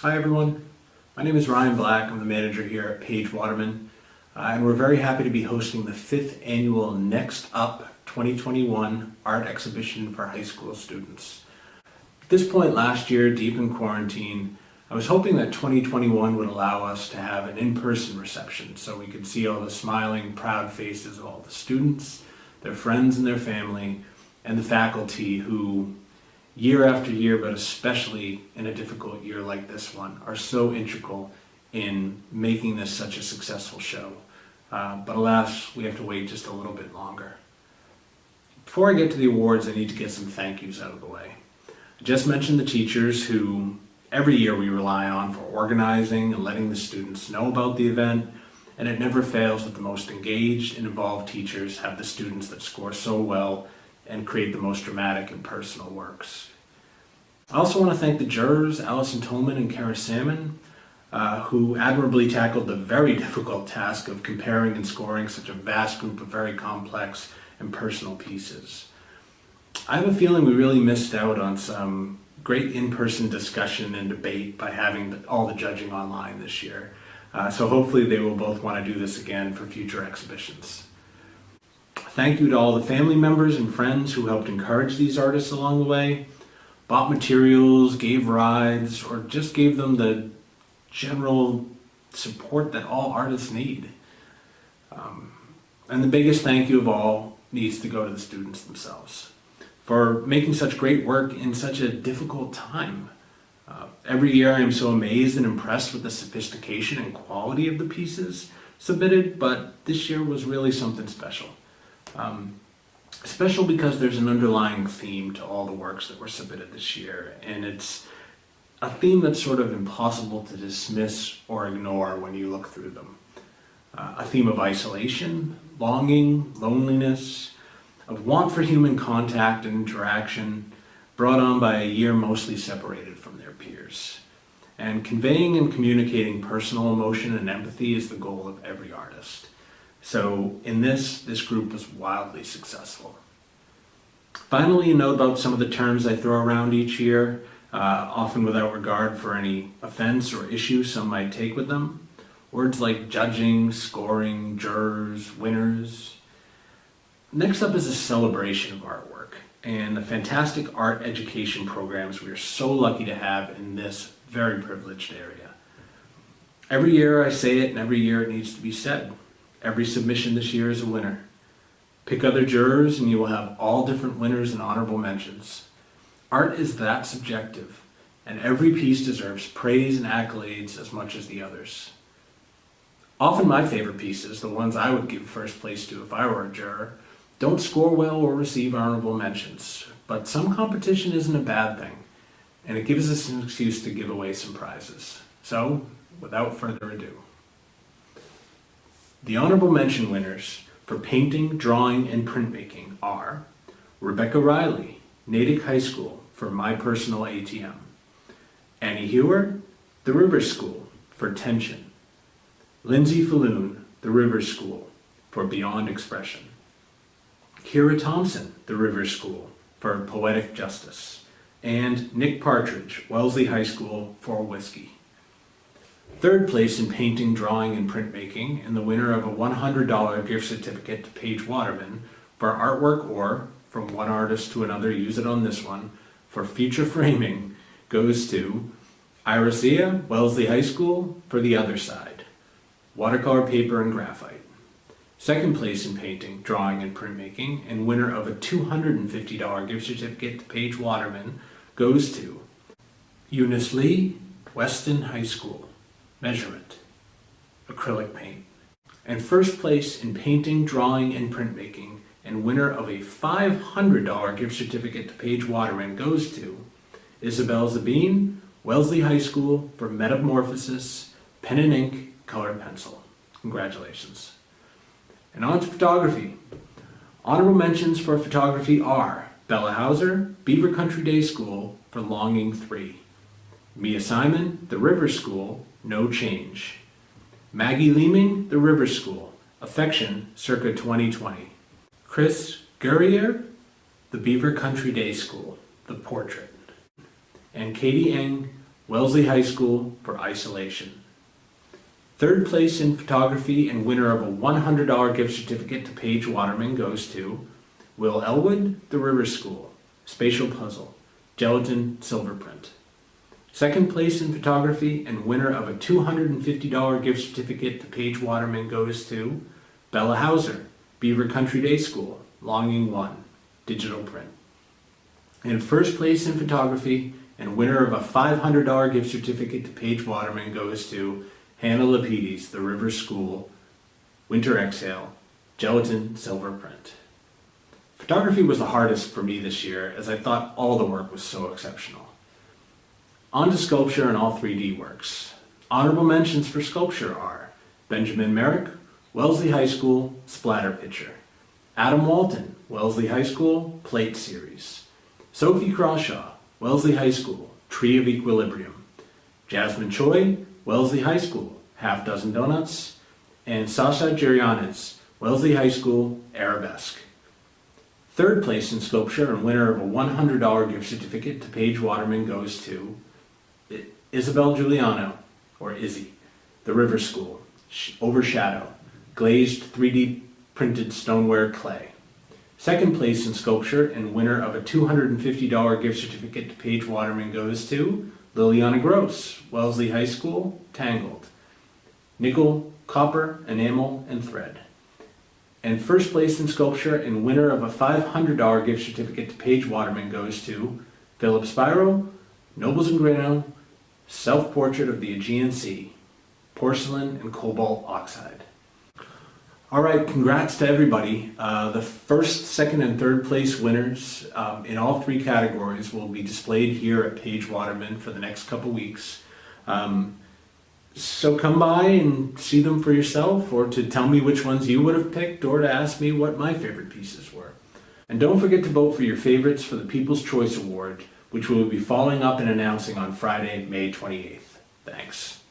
Hi everyone, my name is Ryan Black. I'm the manager here at Page Waterman, and we're very happy to be hosting the 5th annual Next Up 2021 art exhibition for high school students. At this point last year, deep in quarantine, I was hoping that 2021 would allow us to have an in-person reception so we could see all the smiling, proud faces of all the students, their friends and their family, and the faculty who, year after year, but especially in a difficult year like this one, are so integral in making this such a successful show. But alas, we have to wait just a little bit longer. Before I get to the awards, I need to get some thank yous out of the way. I just mentioned the teachers who every year we rely on for organizing and letting the students know about the event, and it never fails that the most engaged and involved teachers have the students that score so well and create the most dramatic and personal works. I also want to thank the jurors, Allison Tolman and Kara Salmon, who admirably tackled the very difficult task of comparing and scoring such a vast group of very complex and personal pieces. I have a feeling we really missed out on some great in-person discussion and debate by having all the judging online this year. So hopefully they will both want to do this again for future exhibitions. Thank you to all the family members and friends who helped encourage these artists along the way, bought materials, gave rides, or just gave them the general support that all artists need. And the biggest thank you of all needs to go to the students themselves for making such great work in such a difficult time. Every year I am so amazed and impressed with the sophistication and quality of the pieces submitted, but this year was really something special. Special because there's an underlying theme to all the works that were submitted this year, and it's a theme that's sort of impossible to dismiss or ignore when you look through them. A theme of isolation, longing, loneliness, of want for human contact and interaction, brought on by a year mostly separated from their peers. And conveying and communicating personal emotion and empathy is the goal of every artist. So in this group was wildly successful. Finally, a note about some of the terms I throw around each year, often without regard for any offense or issue some might take with them. Words like judging, scoring, jurors, winners. Next up is a celebration of artwork and the fantastic art education programs we are so lucky to have in this very privileged area. Every year I say it, and every year it needs to be said. Every submission this year is a winner. Pick other jurors and you will have all different winners and honorable mentions. Art is that subjective, and every piece deserves praise and accolades as much as the others. Often my favorite pieces, the ones I would give first place to if I were a juror, don't score well or receive honorable mentions, but some competition isn't a bad thing, and it gives us an excuse to give away some prizes. So, without further ado, the honorable mention winners for painting, drawing, and printmaking are Rebecca Riley, Natick High School, for My Personal ATM; Annie Hewer, The Rivers School, for Tension; Lindsay Falloon, The Rivers School, for Beyond Expression; Kira Thompson, The Rivers School, for Poetic Justice; and Nick Partridge, Wellesley High School, for Whiskey. Third place in painting, drawing, and printmaking, and the winner of a $100 gift certificate to Page Waterman for artwork, or from one artist to another, use it on this one, for future framing, goes to Iracia, Wellesley High School, for The Other Side, watercolor paper and graphite. Second place in painting, drawing, and printmaking, and winner of a $250 gift certificate to Page Waterman, goes to Eunice Lee, Weston High School, Measurement, acrylic paint. And first place in painting, drawing, and printmaking, and winner of a $500 gift certificate to Page Waterman, goes to Isabel Zabine, Wellesley High School, for Metamorphosis, pen and ink, colored pencil. Congratulations. And on to photography. Honorable mentions for photography are Bella Hauser, Beaver Country Day School, for Longing 3; Mia Simon, The River School, No Change; Maggie Leeming, The River School, Affection, circa 2020; Chris Gurrier, The Beaver Country Day School, The Portrait; and Katie Eng, Wellesley High School for Isolation. Third place in photography and winner of a $100 gift certificate to Paige Waterman goes to Will Elwood, The River School, Spatial Puzzle, Gelatin Silver Print. Second place in photography and winner of a $250 gift certificate to Paige Waterman goes to Bella Hauser, Beaver Country Day School, Longing 1, Digital Print. And first place in photography and winner of a $500 gift certificate to Paige Waterman goes to Hannah Lapides, The River School, Winter Exhale, Gelatin Silver Print. Photography was the hardest for me this year as I thought all the work was so exceptional. On to sculpture and all 3D works. Honorable mentions for sculpture are Benjamin Merrick, Wellesley High School, Splatter Picture. Adam Walton, Wellesley High School, Plate Series. Sophie Crawshaw, Wellesley High School, Tree of Equilibrium. Jasmine Choi, Wellesley High School, Half Dozen Donuts. And Sasha Gerianes, Wellesley High School, Arabesque. Third place in sculpture and winner of a $100 gift certificate to Paige Waterman goes to Isabel Giuliano, or Izzy, The River School, Overshadow, glazed 3D printed stoneware clay. Second place in sculpture and winner of a $250 gift certificate to Paige Waterman goes to Liliana Gross, Wellesley High School, Tangled, nickel, copper, enamel, and thread. And first place in sculpture and winner of a $500 gift certificate to Paige Waterman goes to Philip Spiro, Nobles and Grano, Self-Portrait of the Aegean Sea, Porcelain and Cobalt Oxide. All right, congrats to everybody. The first, second, and third place winners in all 3 categories will be displayed here at Paige Waterman for the next couple weeks. So come by and see them for yourself, or to tell me which ones you would have picked, or to ask me what my favorite pieces were. And don't forget to vote for your favorites for the People's Choice Award, which we will be following up and announcing on Friday, May 28th. Thanks.